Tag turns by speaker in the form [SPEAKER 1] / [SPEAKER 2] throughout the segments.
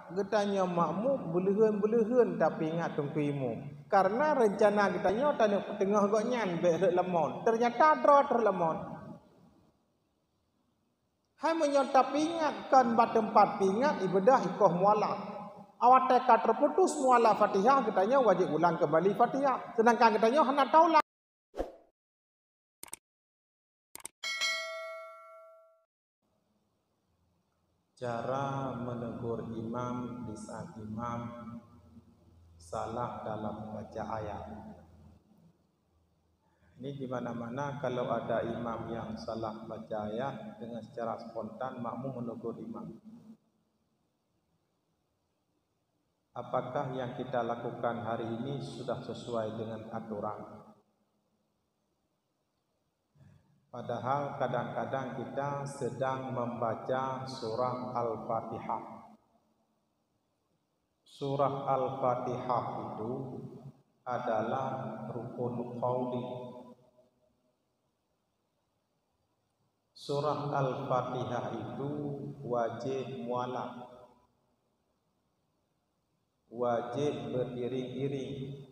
[SPEAKER 1] Getanya makmum belehen tapi ingat tunggu imam. Karena rencana getanya tengah goknyan be lemon. Ternyata terlemon. Hai menyotap ingatkan bat tempat ingat ibadah ikoh mualaf. Awat tekad terputus mualaf Fatihah getanya wajib ulang kembali Fatihah. Sedangkan getanya hendak taulah. Cara menegur imam di saat imam salah dalam membaca ayat. Ini di mana-mana kalau ada imam yang salah baca ayat dengan secara spontan makmum menegur imam. Apakah yang kita lakukan hari ini sudah sesuai dengan aturan? Padahal kadang-kadang kita sedang membaca surah Al-Fatihah. Surah Al-Fatihah itu adalah rukun qauli. Surah Al-Fatihah itu wajib mualaf, wajib beriring-iring,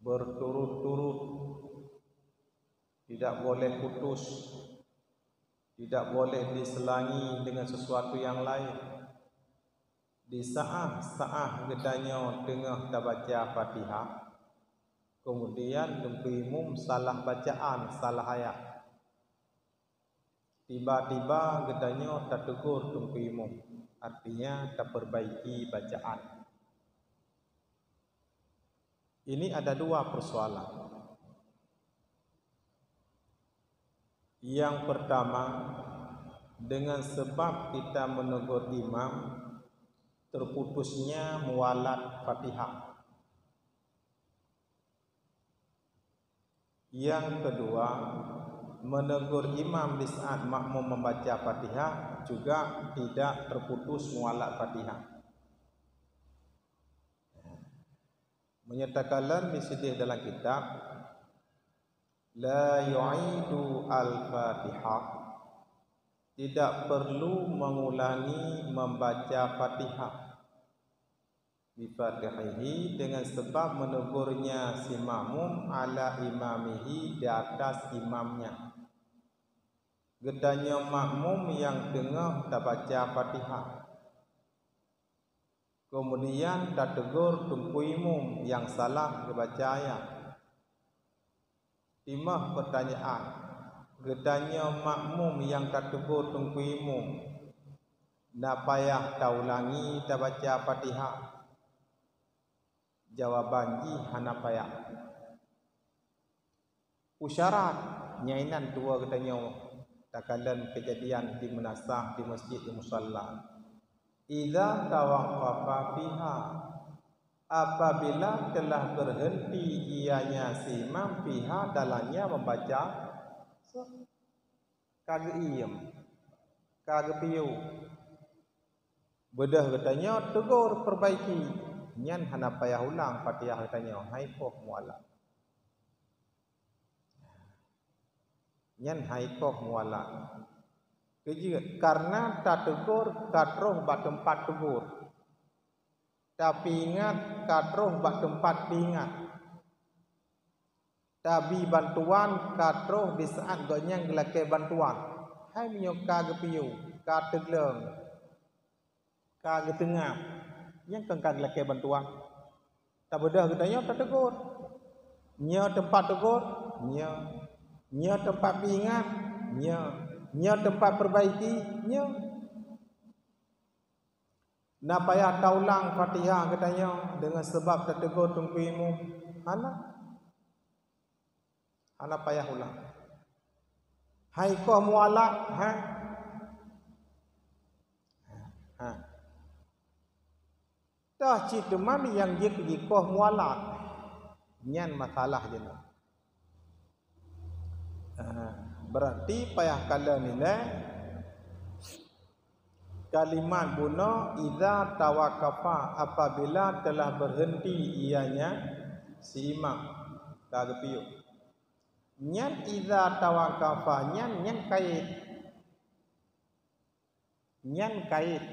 [SPEAKER 1] berturut-turut, tidak boleh putus, tidak boleh diselangi dengan sesuatu yang lain. Di saat gedanya tengah baca Fatihah, kemudian imam salah bacaan, salah ayat. Tiba-tiba gedanya tertegur imam, artinya terperbaiki bacaan. Ini ada dua persoalan. Yang pertama, dengan sebab kita menegur imam terputusnya mualat Fatihah. Yang kedua, menegur imam di saat makmum membaca Fatihah juga tidak terputus mualat Fatihah. Menyatakan di sini dalam kitab la yu'idu al-Fatihah, tidak perlu mengulangi membaca Fatihah bi Fatihihi dengan sebab menegurnya si makmum ala imamihi di atas imamnya. Gedanya makmum yang tengah tak baca Fatihah, kemudian tak tegur tunggu imam yang salah membaca ayat. Timah pertanyaan, gedanya makmum yang tak tegur tunggu imam, nak payah tak ulangi tak baca Fatihah? Jawaban ji hana payah. Usyarat nyainan dua gedanya takalan kejadian di menasah di masjid di musalla. Idza tawaqqafa fiha, apabila telah berhenti ianya si imam fiha dalamnya membaca kagak iem kagak piu bedah katanya tegur perbaiki nyan hana payah ulang Fatihah katanya haipoh mualaf nyan haipoh mualaf karena tak tegur katroh bat tempat tegur. Tapi ingat katroh bak tempat diingat. Tapi bantuan katroh di saat gonyang gelake bantuan. Hai menyoka gepiu, ka tegleng, ka getengah. Yang kengkang gelake bantuan. Tak bedah katanya tak tegur. Nya tempat tegur, nya tempat diingat, nya tempat perbaiki, nya. Nak payah taulang Fatihah katanya dengan sebab tertegur tunggu imam. Hana payah ulang. Hai kau mualaf, Dah cerita mami yang dia pergi kau mualaf. Nyan masalah je nak. Berarti payah kala nilai kalimat guna idza tawaqqafa, apabila telah berhenti ianya si imam kagak piu. Nyan idza tawaqqafa nyan kait. Nyan kait.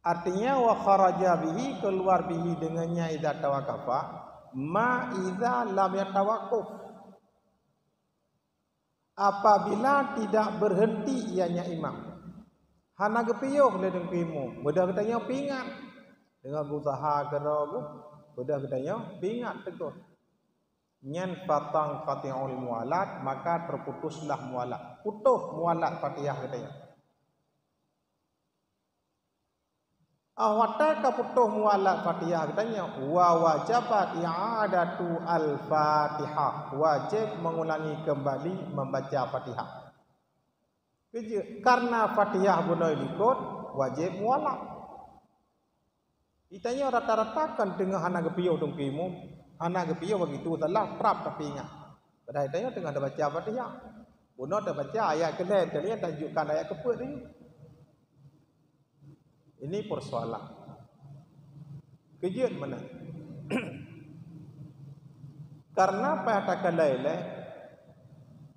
[SPEAKER 1] Artinya wa kharaja bihi, keluar bihi dengannya idza tawaqafa, ma idza lam yatawaqqaf. Apabila tidak berhenti ianya imam. Hana gepiyuh le deng pimu, bedah katanya pingat. Dengan usaha keragu, bedah katanya pingat tegur. Nyan fatang qati'ul mualat, maka terputuslah mualat. Putus mualat Fatihah katanya. Awataka putus mualat Fatihah katanya wa wajabat i'adatu al-Fatihah, wajib mengulangi kembali membaca Fatihah. Karena Fatihah bunoi likut wajib mualat. Itanya rata-rata kan tengah hana gepiyo dong kimu, hana gepiyo begitu salah prap tapi ingat. Pada itanya tengah ada baca Fatihah. Bunoi ada baca ayat kedai, kalian tunjukkan ayat keput ini. Ini persoalan. Kejut mana? Karena pada kala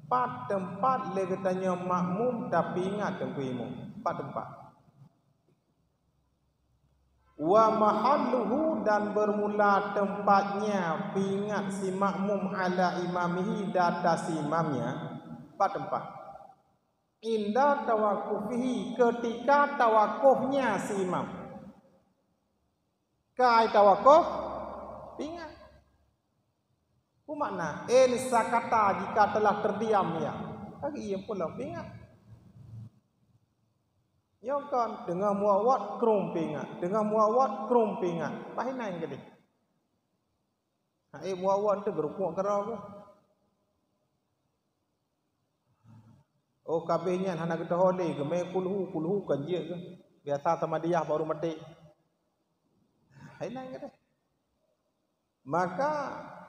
[SPEAKER 1] pat tempat le katanya makmum tapi ingat tengku imam. Pat tempat. Wa mahalluhu, dan bermula tempatnya pingat si makmum ala imamihi data si imamnya. Pat tempat. Inda tawakufihi, ketika tawakufnya si imam. Kai tawakuf ingat. Apa makna? In sakata, jika telah terdiam ya. Lagi ia pula ingat. Ya kan dengan muawat krum ingat, dengan muawat krum ingat. Bahina yang gede. Muawat tu gerupuk kerau. Oh kabehnya hana kita hole ke me kulhu kan je ke. Biasa sama dia baru mati. Hai nang kata. Maka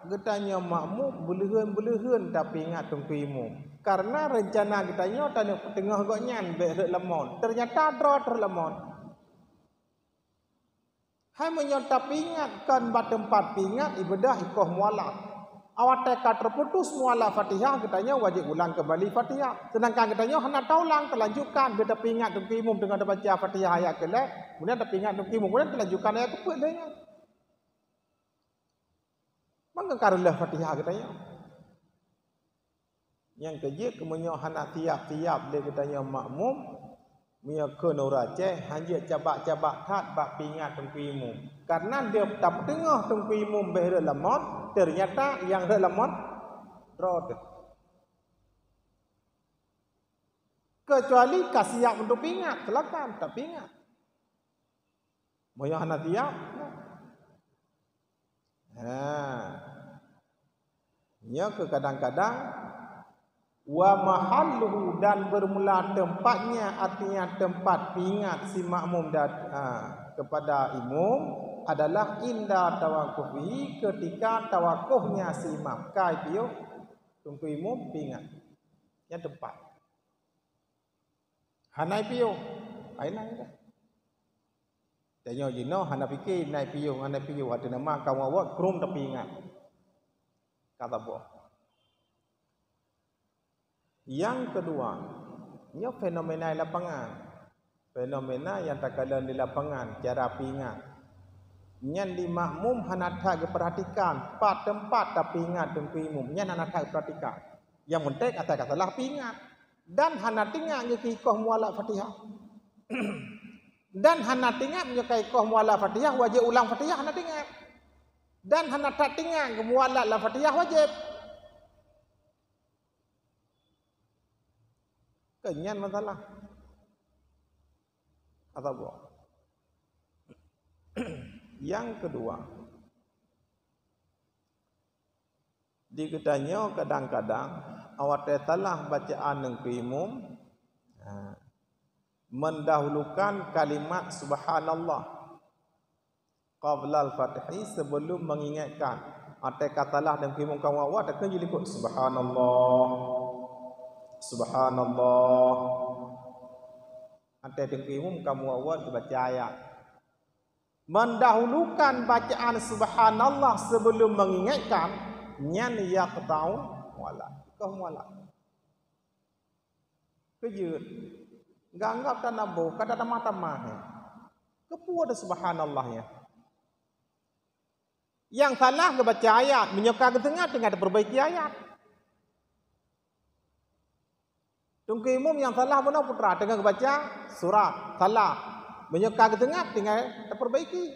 [SPEAKER 1] getanya makmum belehan tapi ingat tengku imam. Karena rencana getanya tengah goknyan be lemon. Ternyata draw terlemon. Hai menyotap ingatkan bat tempat ingat ibadah ikoh mualaf. Awak teka terputus muala Fatihah, katanya wajib ulang kembali Fatihah. Sedangkan katanya hendak taulang terlanjutkan, kita pingat tengku imam dengan baca Fatihah ayat kelak, kemudian kita pingat tengku imam, kemudian terlanjutkan ayat keput dengan. Mengengkarlah Fatihah katanya. Yang kejik kemudian hendak tiap-tiap dia katanya makmum, punya kenurace hanya cabak-cabak kat bak pingat tengku imam. Karena dia tak tengah tengku imam behre lemon. Ternyata yang lemon rod. Kecuali kasih siap untuk ingat, silakan tak ingat. Mau yang hendak tiap. Ya ke kadang-kadang wa mahalluhu, dan bermula tempatnya, artinya tempat ingat si makmum kepada imam adalah inda tawakufi, ketika tawakufnya si imam. Kai piyo tunggu imam pingat. Yang tempat. Hanai piyo. Ai nang dah. Tanya jino hana fikir nai piyo, hanai piyo ada nama kamu awak krum tapi ingat. Kata boh. Yang kedua, ini fenomena lapangan. Fenomena yang terkadang di lapangan, cara pingat. Nyan di makmum hanatha perhatikan pat tempat tapi ingat tengku imam. Nyan hanatha perhatikan. Yang penting kata salah pingat. Dan hanat ingat nyekikoh mualaf Fatihah. Dan hanat ingat nyekikoh mualaf Fatihah wajib ulang Fatihah hanat ingat. Dan hanat tak ingat mualaf Fatihah wajib. Kenyan masalah. Atau apa? Yang kedua, diketanya kadang-kadang awak salah bacaan nengku imam, mendahulukan kalimat subhanallah qabla al-fatih, sebelum mengingatkan. Ate katalah nengku imam kamu awak tak kena ikut subhanallah, subhanallah. Ate nengku imam kamu awak baca ayat. Mendahulukan bacaan subhanallah sebelum mengingatkan, nyan yaqta'u wala. Kau wala. Kejut. Enggak anggap tanabo kada tamah-tamah. Depu ada subhanallahnya. Yang salah ke baca ayat, menyokar ke tengah dengan perbaiki ayat. Tunggu imam yang salah benar putra dengan baca surat salah, menyokar ke tengah dengan perbaiki.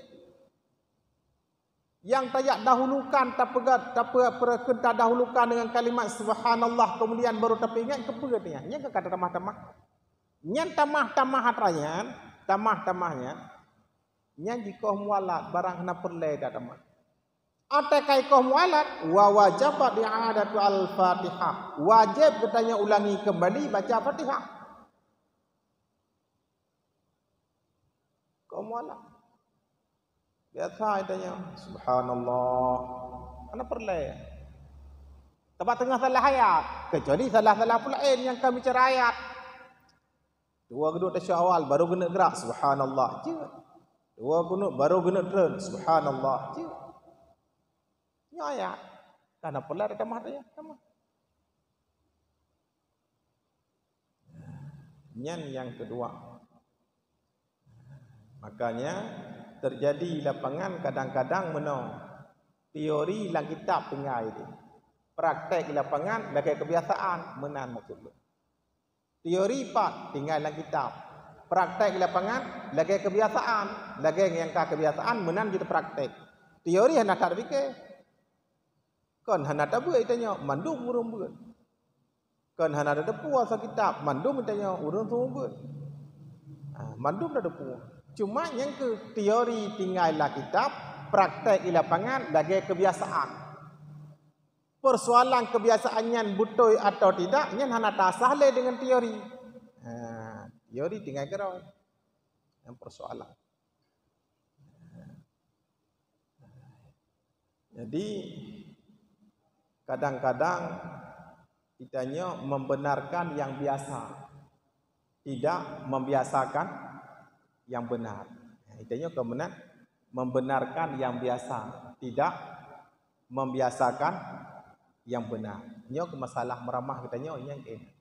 [SPEAKER 1] Yang tayak dahulukan tak dahulukan dengan kalimat subhanallah kemudian baru teringat kepada dia. Nya kata tamah-tamah. Nya tamah-tamah hatrayan, tamah-tamahnya. Nya jika mualat barang kena perle dak tamah. Atakai kau mualat wa wajibat i'adatu al-Fatihah. Wajib katanya ulangi kembali baca Fatihah. Kau mualat. Biasa katanya subhanallah. Ana perle. Tempat tengah salah ayat. Kecuali salah-salah pula yang kami bicara ayat. Dua kedua tasya awal baru kena gerak subhanallah. Dua kunut baru kena turun subhanallah. Ayat. Karena pula ada tamah dia, tamah. Yang kedua. Makanya terjadi lapangan kadang-kadang teori dalam kitab pengai itu. Praktek di lapangan bagi kebiasaan menan maksud. Teori pak tinggal dalam kitab. Praktek di lapangan lagi kebiasaan, lagi yang kebiasaan menan kita praktek. Teori hendak tak fikir. Kan hana tabu itanya mandum urung beun. Kan hana ada depu asa kitab mandum itanya urung tu beun. Mandum dah depu. Cuma yang ke teori tinggallah kitab, praktek di lapangan lagi kebiasaan. Persoalan kebiasaannya betul atau tidak, nya hana tak salah dengan teori. Teori tinggal gerau. Yang persoalan. Jadi kadang-kadang kitanya membenarkan yang biasa, tidak membiasakan yang benar. Kitanya kemudian membenarkan yang biasa, tidak membiasakan yang benar. Ini ke masalah meramah kitanya yang ini.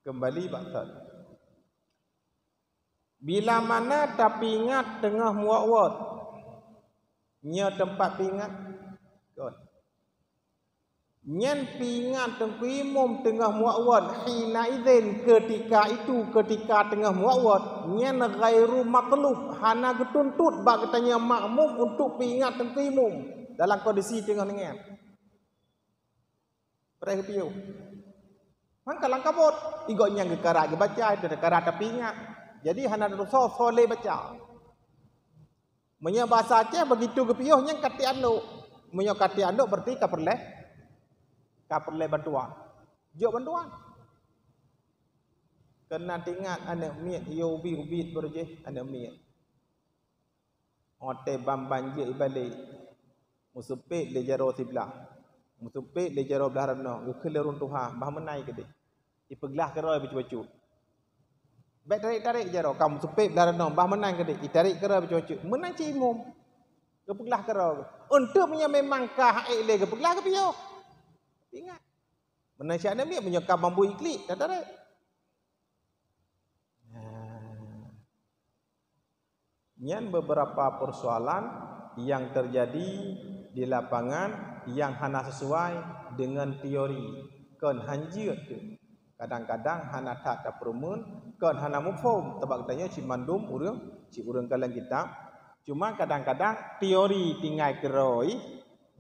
[SPEAKER 1] Kembali batal. Bila mana tak ingat tengah muat-muat, nya tempat ingat. Nyan pingat tengkuimum tengah muawad hina idzin ketika tengah muawad nyan ghairu matlub hana getuntut bak katanya makmum untuk pingat tengkuimum dalam kondisi tengah dengan pereh piu mangka langkabot igo nyang gekara ge baca itu gekara tapi ingat jadi hana dosa soleh baca menya bahasa Aceh begitu gepiuh nyang kati ando menya kati ando berarti ka perle bantuan. Jok bantuan. Kena tingat anak miat yo ubit berje anak miat. Ote bam banjir ibalik. Musupit le jaro sebelah. Musupit le jaro belah rano. Gekele runtuhan bah menai ke dia. Ipeglah ke roy bacu-bacu. Baik tarik jaro kamu musupit belah rano bah menai ke dia. Itarik ke roy bacu-bacu. Menai cimum. Gepeglah ke roy. Untuk punya memangkah le gepeglah ke piyo. Ingat. Menasihat Nabi menyokap bambu iklik. Tak ada. Yang beberapa persoalan yang terjadi di lapangan yang hana sesuai dengan teori. Kan hanjir tu. Kadang-kadang hana tak perumun. Kan hana mufhum. Sebab katanya si mandum urang kalang kitab. Cuma kadang-kadang teori tinggal keroi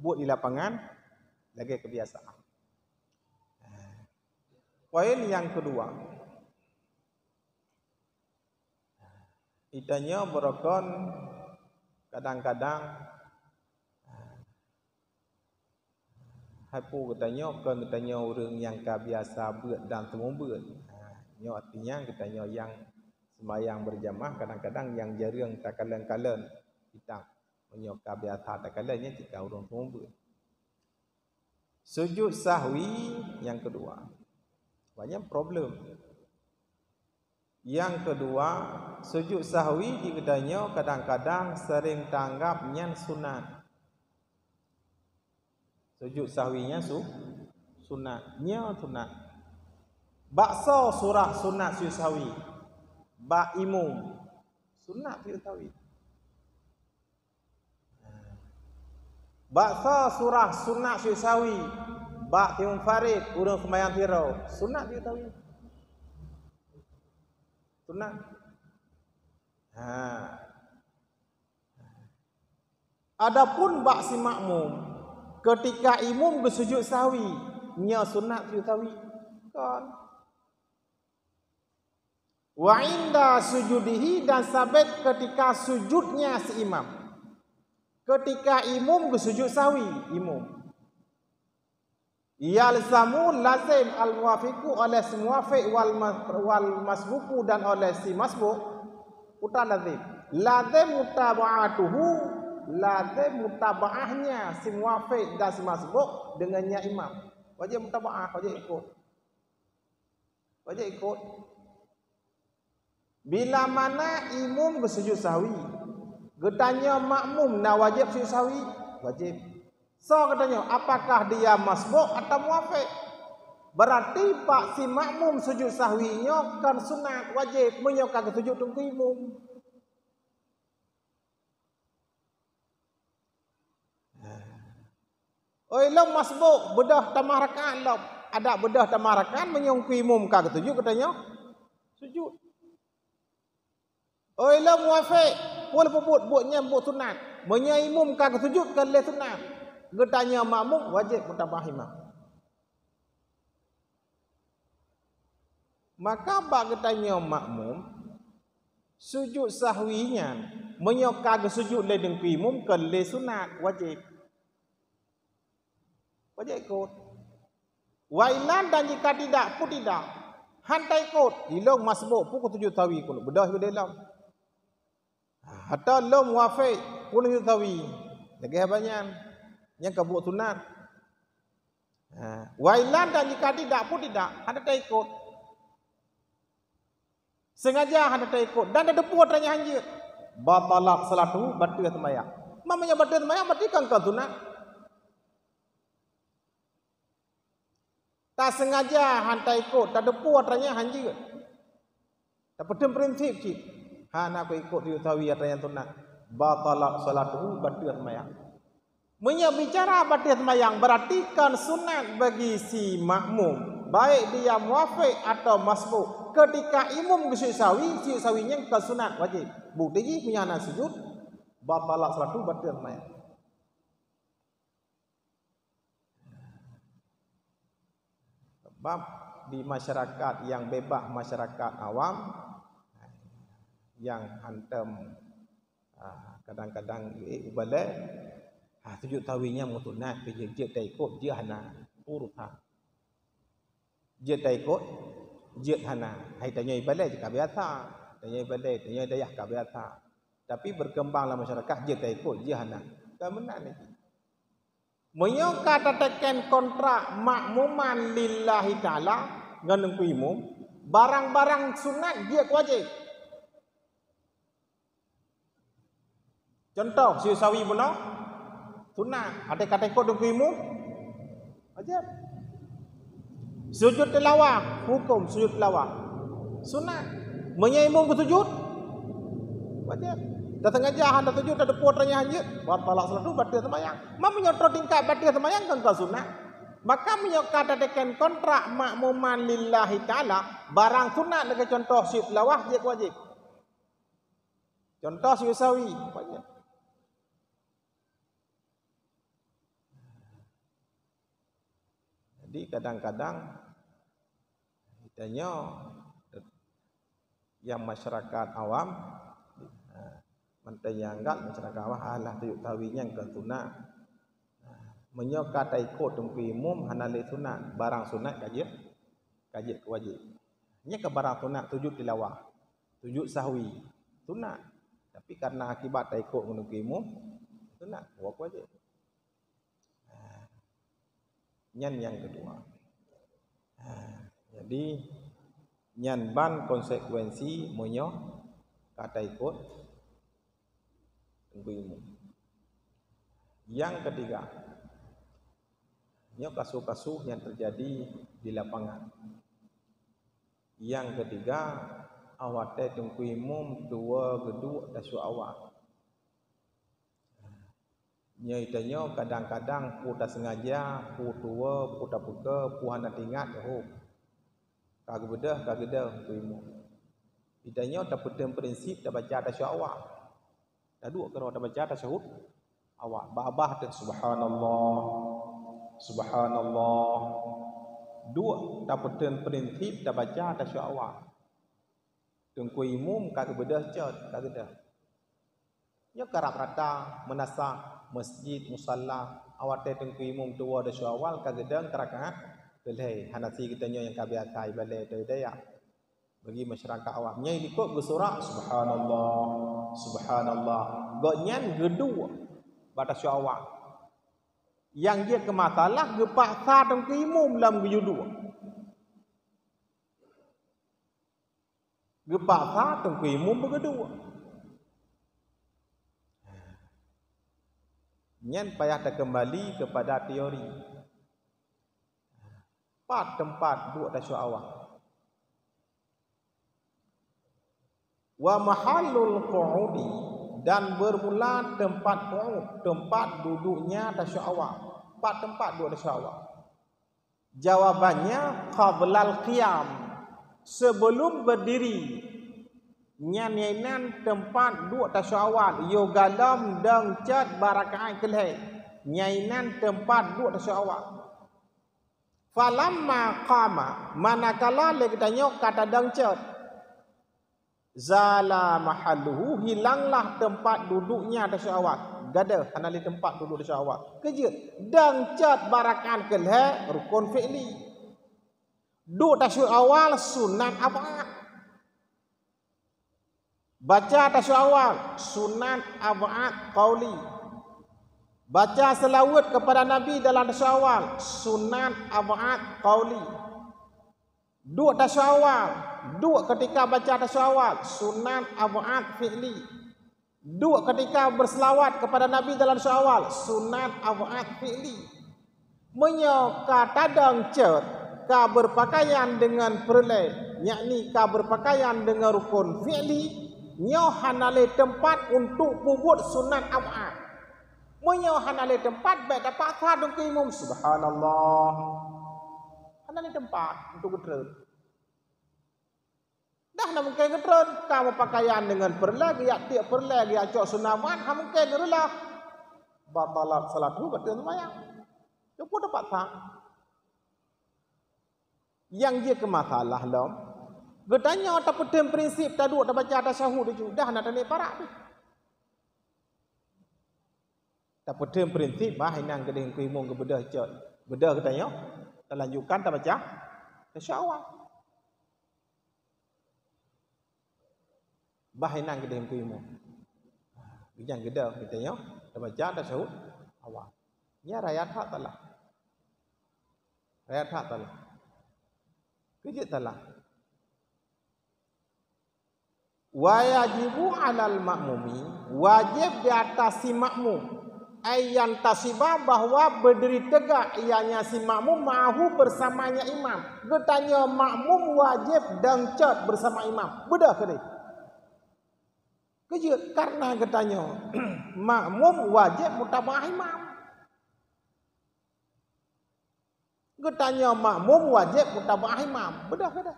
[SPEAKER 1] buat di lapangan lagi kebiasaan. Poin yang kedua. Itanya berokon kadang-kadang hapu katanya orang yang biasa buat dan semua buat. Nyo artinya katanya yang sembahyang berjamaah kadang-kadang yang jarang tak kalen-kalen kita menyoka biasa tak kalennya kita orang semua buat. Sujud sahwi yang kedua. Banyak problem. Yang kedua, sujud sahwi dikatanya kadang-kadang sering tanggap nyan sunat. Sujud sahwinya sunat. Nya sunat. Bakso surah sunat sujud sahwi. Ba imum. sunat sujud sawi. Baksa surah sunat sujud sawi. Bak tiung farid urang sembahyang tirau. Sunat sujud sawi. Sunat. Adapun bak si makmum ketika imam bersujud sawi, nya sunat sujud sawi. Kan. Wa inda sujudihi, dan sabit ketika sujudnya si imam. Ketika imam bersujud sawi, imam. Yalzamu lazim al-muwafiqu oleh si muwafiq wal masbuku, dan oleh si masbuk uta lazim. Lazim mutaba'atuhu, lazim mutaba'ahnya si muwafiq dan si masbuk dengannya imam. Wajib mutaba'ah, wajib ikut. Wajib ikut. Bila mana imam bersujud sahwi, getanya makmum nak wajib sujud sahwi, wajib. So katanya, apakah dia masbuk atau muwafiq? Berarti pak si makmum sujud sahwinya kan sunat, wajib menyokong sujud tunggu imam. Oi lam masbuk bedah tamah rakaat lam, ada bedah tamah rakaat menyongku imam ka ketujuh katanya sujud. Oi lam muwafiq pul puput buatnya buat sunat, menyaimum ka ketujuh kan le sunat. Getanya makmum wajib mutabah imam. Maka bak getanya makmum sujud sahwinya menyokong sujud le dengan imam kan le sunat, wajib. Wajib ikut. Wailan, dan jika tidak pun tidak. Hantai ikut. Ilong masbuk pun ketujuh tawi kulo. Bedah ke dalam. Hatta long muwafiq pun ketujuh tawi. Lagi banyak. Yang kebuat sunat. Wailan, dan jika tidak pun tidak. Hantai ikut. Sengaja hantai ikut. Dan ada puat tanya hanjir. Batalak salatu batal sembahyang. Mamanya batal sembahyang berarti kan sunat. Tak sengaja hantar ikut, tak ada puas tanya hanjir. Tak pedem prinsip cik. Nak aku ikut dia tahu ya tanya sunat. Batalak salatuhu, batal sembahyang. Bicara batal sembahyang berarti kan sunat bagi si makmum, baik dia muwafiq atau masbuk. Ketika imam sujud sawinya kan sunat wajib. Bukti punya anak sujud, batalak salatuhu, batal sembahyang. Sebab di masyarakat yang bebas, masyarakat awam yang hantam kadang-kadang ubale sujud tawinya mutunat dia tak ikut dia hana urutan dia tak ikut dia hana hai tanya ibale jika biasa tanya ibale tanya dayah ka biasa, tapi berkembanglah masyarakat dia tak ikut dia hana kemenan ni. Menyangka tekan kontrak makmuman lillahi ta'ala dengan imam, barang-barang sunat dia wajib. Contoh sujud sawi pula sunat, ada kata ikut dengan imam wajib. Sujud tilawah, hukum sujud tilawah sunat. Menyaimum bersujud wajib. Tak sengaja anda tujuh tak ada putranya hanya batalak salatu batal sembahyang. Menyotro tingkat batal sembahyang kan sunat. Maka menyokata dekan kontrak makmuman lillahi ta'ala barang sunat dengan contoh sujud tilawah dia wajib. Contoh sujud sawi wajib. Jadi kadang-kadang ditanya yang masyarakat awam mantai yang enggak masyarakat awam alah tujuk tawinya ke sunat. Menyokata ikut tunggu imam hanale sunat, barang sunat kaji ke wajib. Nya ke barang sunat sujud tilawah, sujud sahwi sunat. Tapi karena akibat tak ikut menunggu imam sunat, wajib. Nyan yang kedua. Jadi nyan ban konsekuensi monyo kata ikut tunggu imam. Yang ketiga, ini kasus-kasus yang terjadi di lapangan. Yang ketiga, awak teh tungkui mum tua geduk tasu awak. Nyai tanyo kadang-kadang pu tak sengaja, pu tua, pu tak peka, pu hendak ingat oh. Kagak bedah, kagak dah tungkui mum. Idanyo tak petem prinsip tak baca tasu awak. Tak duk kalau tak baca tasyahud awak babah dan subhanallah. Subhanallah. Dua tak petem prinsip tak baca tasu awak. Tungkui mum kagak bedah cat, kagak dah. Nya karap rata menasa masjid musalla awak teh tungkui mum tua tasu awal kagak dah rakaat kelai hanasi kita yang kabiatai balai tu daya. Bagi masyarakat awam nyai dikot bersorak subhanallah subhanallah gonyan gedua batas awak yang dia ke masalah gepaksa tong imum dalam gejudua gepaksa tong imum bergedua nyen payah tak kembali kepada teori tempat dua tasu awak wa mahallul qu'udi dan bermula tempat qu'ud tempat duduknya tasu awak tempat duduk tasu awak jawabannya qablal qiyam sebelum berdiri nyaninan tempat duduk tasu awak yo galam dang cat barakaat kelai nyainan tempat duduk tasu awak falamma qama manakala lagi tanya kata dang cat zala mahalluhu hilanglah tempat duduknya tasu awak gada hanali tempat duduk tasu awak kerja dang cat barakan kelha rukun fi'li duduk tasu awal sunat ab'ad baca tasu awal sunat ab'ad qauli baca selawat kepada nabi dalam tasu awal sunat ab'ad qauli duduk tasu awal dua ketika baca tasu awal sunat ab'ad fi'li dua ketika berselawat kepada nabi dalam tasu awal sunat ab'ad fi'li menyoka tadang cer ka berpakaian dengan perlai yakni ka berpakaian dengan rukun fi'li nyo hanale tempat untuk pubut sunat ab'ad menyo hanale tempat baik dapat sadung ke imam subhanallah hanale tempat untuk gedre dah nak mungkin ketron kamu pakaian dengan perlagi ya tiap perlagi ya cok sunaman ha mungkin gerelah batalat salat tu betul sembahyang tu pun dapat tak yang dia ke masalah lom gedanya tak petem prinsip tak duk tak baca tasyahud tu dah nak tani parak tu tak petem prinsip bah inang gedeng ku imam ke bedah cok bedah gedanya tak lanjutkan tak baca tasyahud bahinan gede ku imam. Bijang gede kita baca tasyahud awal. Nya rakyat hak talah. Rakyat hak talah. Kerja talah. Wa yajibu 'alal ma'mumi wajib di atas si makmum ayyan tasiba bahwa berdiri tegak ianya si makmum ma'hu bersamanya imam. Getanya makmum wajib dan cat bersama imam. Bedah ke dia? Kerja karena katanya makmum wajib mutaba'ah imam. Katanya makmum wajib mutaba'ah imam. Bedah ke dah?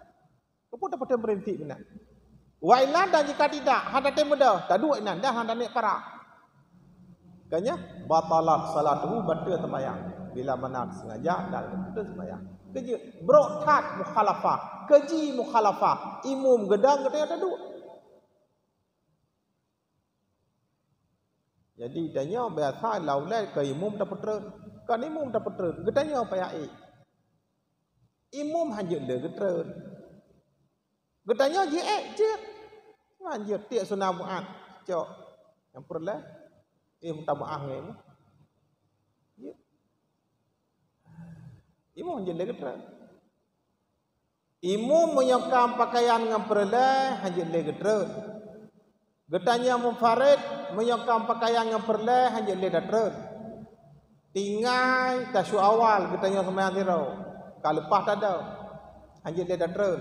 [SPEAKER 1] Apa tak pada berhenti benar? Wa illa dan jika tidak hadate bedah, tak dua inan dah handane para. Kanya batalat salatuhu batal sembahyang. Bila mana sengaja dan betul sembahyang. Kerja brotat mukhalafah, keji mukhalafah, imum gedang katanya tak dua. Jadi tanya biasa laulai ke imum tak petren. Kan imum tak petren. Getanya apa ya? Imum hanya le getren. Getanya je je. Hanya tiak sunah muat. Cok. Yang perlah mutabaah ngai. Ya. Imum hanya le getren. Imum menyokam pakaian dengan perlah hanya le getren. Getanya munfarid menyokam pakaian yang perleh hanya le datren. Tinggal tasu awal getanya sembahyang tirau. Kalau lepas tak ada hanya le datren.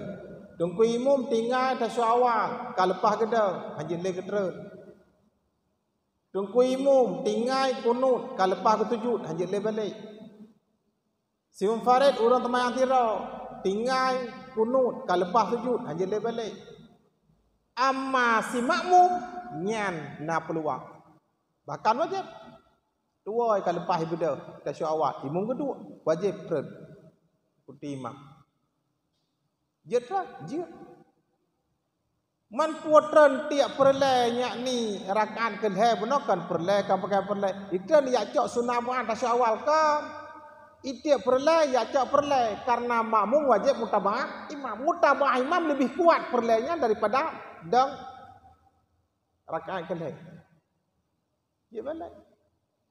[SPEAKER 1] Tungku imum tinggal tasya awal. Kalau lepas geda, haji le gedera. Tungku imum tinggal kunut. Kalau lepas ketujud, haji le balik. Si munfarid urang temayang tira. Tinggal kunut. Kalau lepas sujud, haji le balik. Amma si makmum, nyan na peluang. Bahkan wajib. Dua kalau lepas ibadah tasya awal. Imam kedua wajib pern. Putih imam. Jetra, je. Man puatran tiap perlai nyak ni rakaat kelhe benakan perlai kan pakai perlai. Ikan ya cok sunah buan tasya awal kan. Itiap perlai ya cok perlai karena makmum wajib mutaba'ah imam. Mutaba'ah imam lebih kuat perlainya daripada dang rakaat kelhe. Dia balik.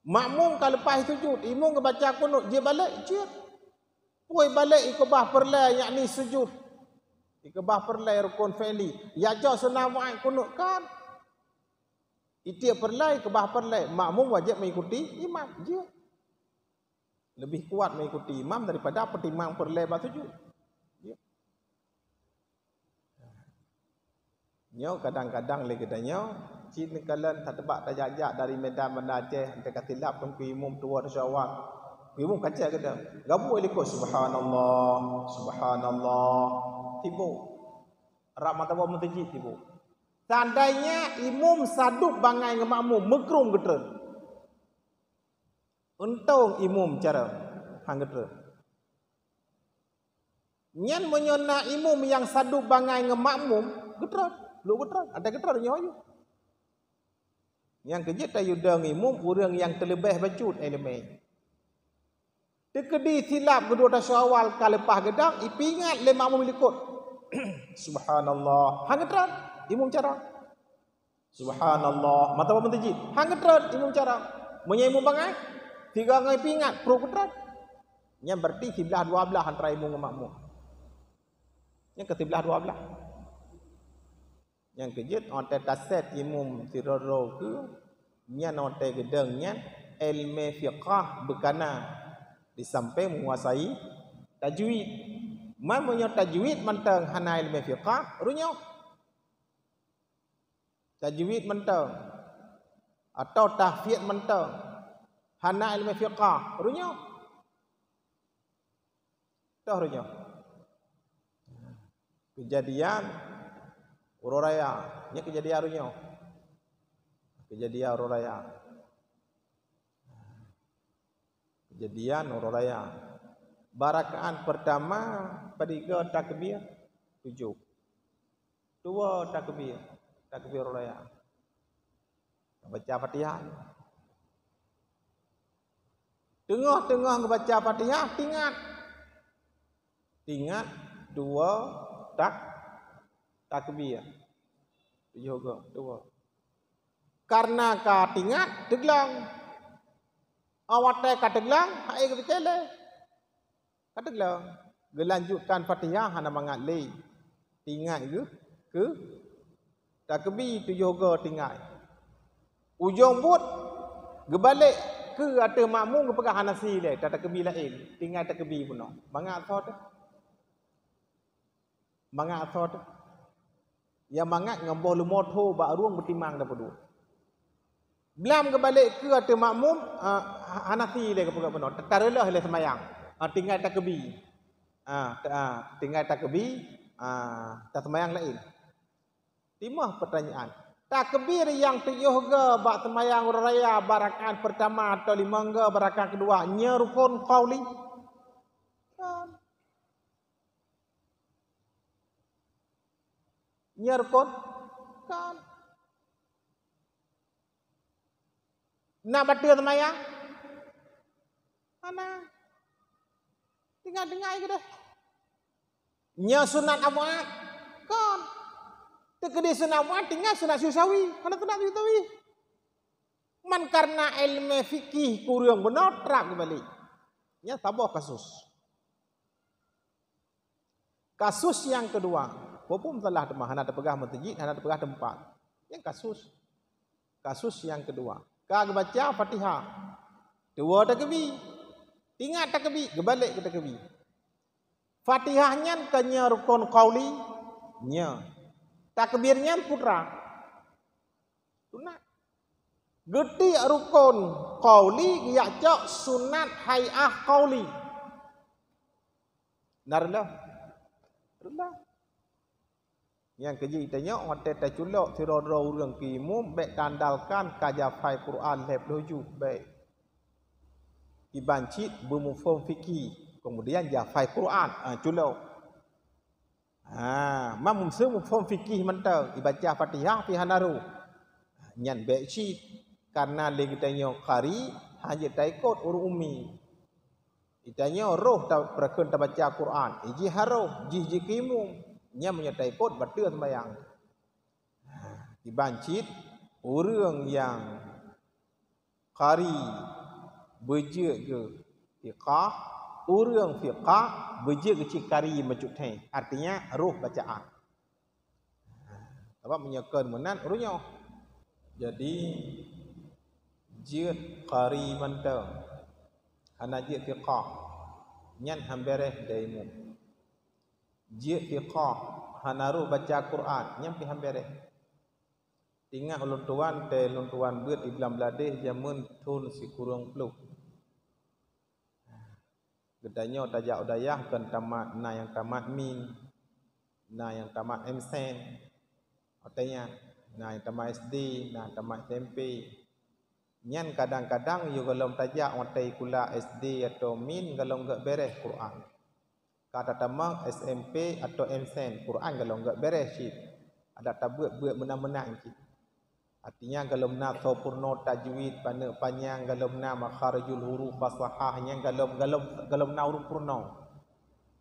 [SPEAKER 1] Makmum kalau lepas sujud, imam ke baca kunut, dia balik, je. Pui balik ikubah perlai yakni sujud. Ikubah perlai rukun fi'li. Ya jauh sunah mu'ad kunut kan. Itu perlai ikubah perlai. Makmum wajib mengikuti imam, je. Lebih kuat mengikuti imam daripada pertimbang perlai lepas sujud. Je. Nyo kadang-kadang lagi tanya, Cina kalian tak tebak tak jajak dari medan menajah ante katilap tungku imam tua tasyawal. Imam kacau kata, gabu ikut subhanallah, subhanallah. Tibu. Rak mata bawah mutajid tibu. Seandainya imam saduk bangai dengan makmum mekrung getera. Untung imam cara hang getera. Nyan menyona imam yang saduk bangai dengan makmum getera, lu getera, ada getera nyoyo. Yang kerja tayudang imum orang yang terlebih bacut elemen. Tekedi silap kedua tasya awal kalau lepas gedang ipingat le makmum likut. Subhanallah. Hang getran imum cara. Subhanallah. Mata apa mentajid? Hang getran imum cara. Menyimum bangai. Tiga ngai pingat pro getran. Yang berarti sebelah dua belah antara imum dengan makmum. Yang kesebelah dua belah. Yang kejut onte kaset imum siroro ke nyan onte gedeng nyan ilmu fiqh bekana di samping menguasai tajwid. Man punya tajwid mentang hana ilmu fiqh runyo. Tajwid mentang atau tahfidz mentang hana ilmu fiqh runyo. Dah runyo. Kejadian Ururaya, ini kejadian runyo. Kejadian ururaya. Kejadian ururaya. Barakaan pertama pada takbir 7. 2 takbir. Takbir ururaya. Baca Fatihah. Tengah-tengah baca Fatihah, tingkat 2 takbir. Juga 2. Karena ka tingat teglang. Awate ka teglang, hai ke tele. Ka teglang. Gelanjutkan Fatihah hana mangat le. Tingat ke takbir tu juga tingat. Ujung but gebalik ke ada makmum ke pegang hanasi le, tak takbir lain. Tingat takbir pun. Mangat thot. Mangat thot. Yang mangat ngambol lumotho ba ruang bertimang dapat dua. Belam ke balik ke ada makmum Hanafi le ke pegang benar. Tarelah le semayang. Tinggal takbir. Tinggal takbir tak semayang lain. Timah pertanyaan. Takbir yang 7 ke bak semayang raya barakat pertama atau 5 ke barakat kedua nya rukun qauli. Nyerkot kan nak batal semayang mana dengar ke dah nya sunat awal kan tekedi sunat awal tinggal sunat susawi mana sunat susawi man karena ilmu fikih kurang benar terak kembali nya tabah kasus yang kedua. Walaupun telah demah, hana terpegah mentajid, hana terpegah tempat. Yang kasus yang kedua. Kau baca Fatihah. 2 takbir. Ingat takbir, gebalik ke takbir. Fatihahnya kanya rukun qauli, nya takbirnya putra sunat geti rukun qauli ya cok sunat hayah qauli narlah yang keji tanya hotel taculok siro-ro urang kimum baik tandalkan kajafai Quran lep doju baik dibancit bermufhum fikih kemudian jafai Quran culok mamum mufhum fikih mentang dibaca Fatihah fi hanaru nyan baik cit karena lagi tanya qari hanya taikut urung umi ditanya roh ta prakun ta baca Quran iji haroh ji kimum nya menyertai kot batal sembahyang. Dibancit orang yang qari beje ke fiqah, orang fiqah beje ke cikari majuk teh. Artinya roh bacaan. Sebab menyekan menan urunya. Jadi jid qari mantau. Hana jid fiqah. Nyan hambereh daimu. Jid fiqah hanaru baca Quran nyampi hambere tinggal ulun tuan beut di dalam beladeh jamun tun si kurang peluk gedanya tajak udayah kan tamat na yang tamat min na yang tamat MSen artinya na yang tamat SD na tamat SMP nyan kadang-kadang yo galom tajak watai kula SD atau min galom gak beres Quran kata tamang SMP atau MSen Quran kalau enggak beres cik ada tabut-buat menang-menang cik artinya kalau nak sempurna tajwid panjang kalau nak makharijul huruf fasahahnya kalau nak huruf purna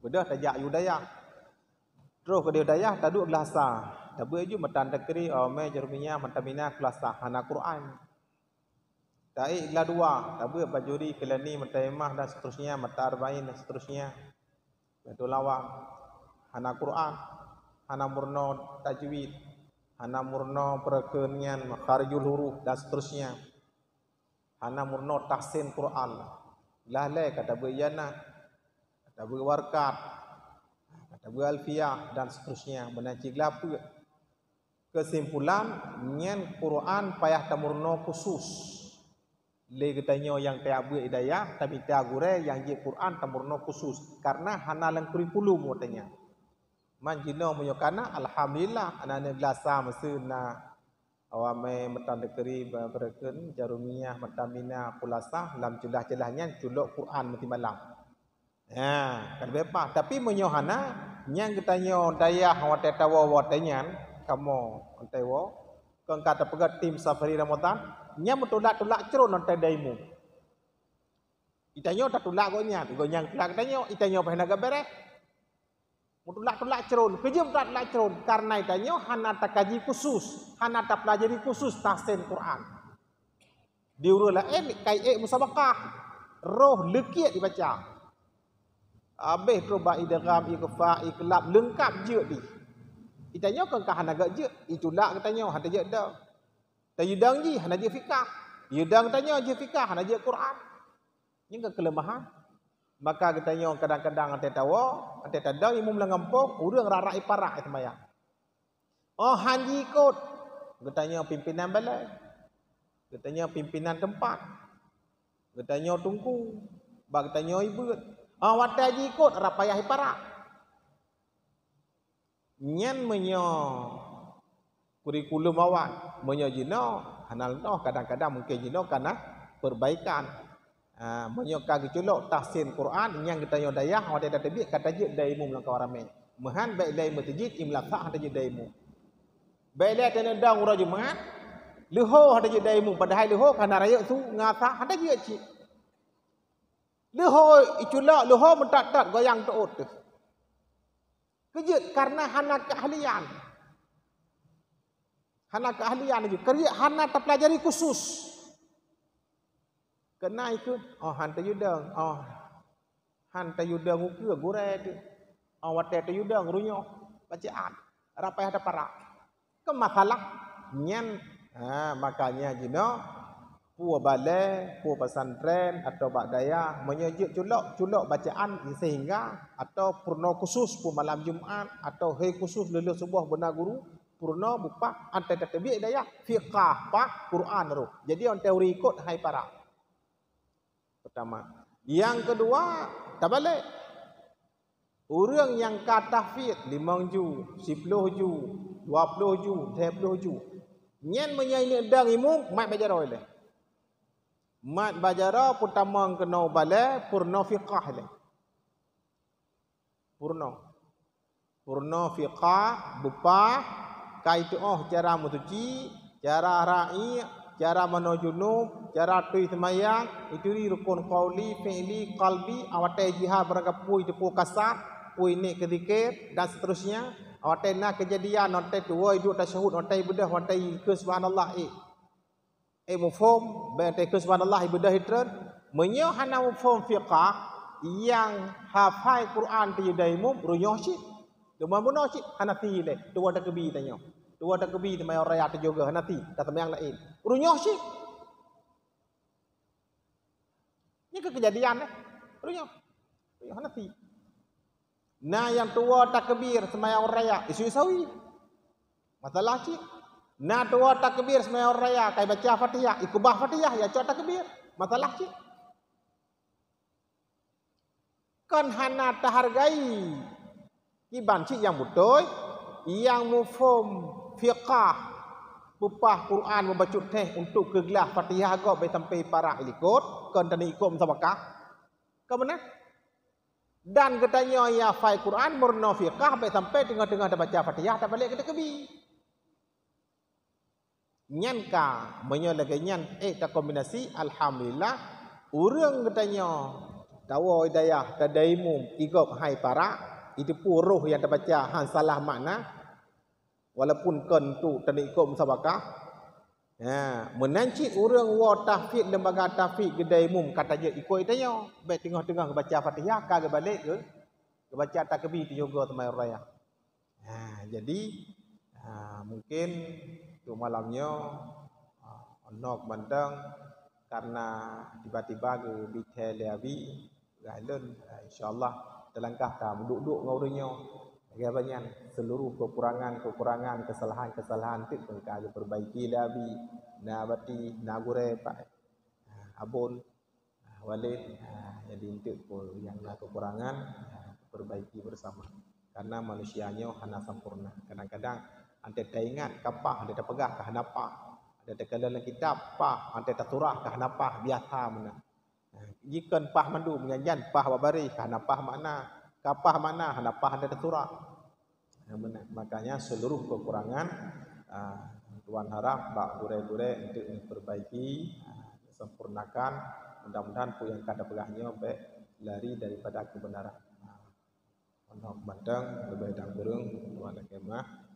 [SPEAKER 1] bedah tajak yudaya terus ke yudaya taduk belasa tabut ju matan takri me jerminya matamina kelasa hana Quran taik la dua tabut bajuri kelani mataimah dan seterusnya mata arba'in dan seterusnya itu lawang hana Quran hana murno tajwid hana murno perekenian makharijul huruf dan seterusnya hana murno tahsin Quran lalai kata bayana kata warkat kata alfiyah dan seterusnya menaci gelapa kesimpulan nyen Quran payah tamurno khusus le katanya yang tiap hidayah tapi tiap gure yang je Quran tamurno khusus karena hanalan kurikulum katanya man jino menyokana alhamdulillah anane glasa mesuna awame metan dekeri bereken jarumiyah metamina kulasa lam celah-celahnya culuk Quran mati malam kan bepa tapi menyohana yang katanya dayah wate tawa watenya kamu antewo kang kata pegat tim safari Ramadan nya metulak-tulak cerun nanti daimu. Itanyo tak tulak gonya tulak itanyo apa hendak beres. Metulak-tulak cerun, kejam tulak cerun karena itanyo hana tak kaji khusus, hana tak pelajari khusus tahsin Quran. Diurula kai musabaqah. Roh lekit dibaca. Habis terus idgham ikhfa iklab lengkap je di. Itanyo kan hana gak je, itulak katanya hada je dah. Tayudang ji hana je fikah. Yudang tanya je fikah hana je Quran. Ini kelemahan. Maka katanya kadang-kadang ante tawa, ante tadang imum langampok, urang rarak iparak sembahyang. Oh hanji ikut. Katanya pimpinan balai. Katanya pimpinan tempat. Katanya tungku. Bak katanya ibu. Oh wata haji ikut rapayah iparak. Nyan menyo kurikulum awal menyojino hanal noh kadang-kadang mungkin jino karena perbaikan menyoka geculok tahsin Quran yang kita yodayah wate databik kata je daimu melangkau rame mehan baik daimu tajid imlaqah kata je daimu baik dia tena dang ura jumat leho kata je daimu padahal leho kana raya tu ngasa kata je cik leho iculok leho mentat-tat goyang tuut tu kejut karena hana keahlian hana keahlian lagi kerja hana terpelajari khusus kena ikut han tayudang han tayudang ukur gure tu wate tayudang runyo bacaan rapai ada para ke masalah nyen makanya jino Pua balai, pua pesantren atau bak daya menyejik culok bacaan sehingga atau purna khusus pun malam Jumaat atau hari khusus lulus sebuah benar guru purna buka antai tatbik daya fiqah pak Quran ru. Jadi on teori ikut hai para. Pertama. Yang kedua, tak balik. Orang yang kata fit 5 ju, 10 ju, 20 ju, 30 ju. Nyen menyanyi dang imum mat bajarah le. Mat bajarah pertama kena balai purna fiqah le. Purna fiqah bepa kaituh cara mutuci, cara ra'i, cara manojunub, cara tui semayang, itu rukun qauli, fi'li, qalbi, awate jihad berangkapui tepu kasar, pui ni kedzikir dan seterusnya. Awate na kejadian, awate tuwa hidup tasyahud, awate ibadah, awate ke subhanallah mufhum, awate ke subhanallah ibadah hitran. Menyo hana mufhum fiqah yang hafal Quran tiyadaimum runyoh syik. Duma buno syik Hanafi le, dua takbir tanya. Dua takbir temai orang raya juga Hanafi, kata yang lain. Runyoh syik. Ini kejadian runyoh Hanafi. Nah yang tua takbir semayang raya isu sawi. Masalah cik. Nah tua takbir semayang raya kai baca Fatihah, ikubah Fatihah ya cok takbir. Masalah cik. Kan hana tahargai iban cik yang betul, yang mufhum fiqah bupah Quran membaca teh untuk kegelah Fatihah go sampai sampai para ikut kan tani ikut musabakah. Kemudian dan katanya ya fai Quran murna fiqah sampai tengah-tengah dah baca Fatihah tak balik kita kebi. Nyan ka menyo lagi nyan tak kombinasi alhamdulillah urang katanya dawa hidayah tadaimum igop hai para itu pun roh yang terbaca han salah makna walaupun kan tu tadi ikut musabakah. Menanci urang wa tahfiz lembaga tahfiz gedaimum kata je ikut itanya baik tengah-tengah baca Fatihah kagak balik ke baca takbir tu juga temai raya. Jadi mungkin tu malamnya onok mandang karena tiba-tiba ke detail abi galon insyaallah telangkah ka duduk ngaurinyo bagi banyak seluruh kekurangan kesalahan tu perkara perbaiki labi na bati na gure pak abun walid jadi untuk yang kekurangan perbaiki bersama karena manusianya hana sempurna. Kadang-kadang ante tak ingat kapah ante tak pegah kah napa ada tekan dalam kitab pah ante tak turah kah napa biasa mana. Jika pah mandu menyanyian pah babari kah napa makna kapah mana hana pah ante tak turah. Makanya seluruh kekurangan Tuhan harap bak gure-gure untuk diperbaiki, sempurnakan. Mudah-mudahan pun yang kada pegahnya baik lari daripada kebenaran. Untuk bandang lebih dang burung Tuhan kemah.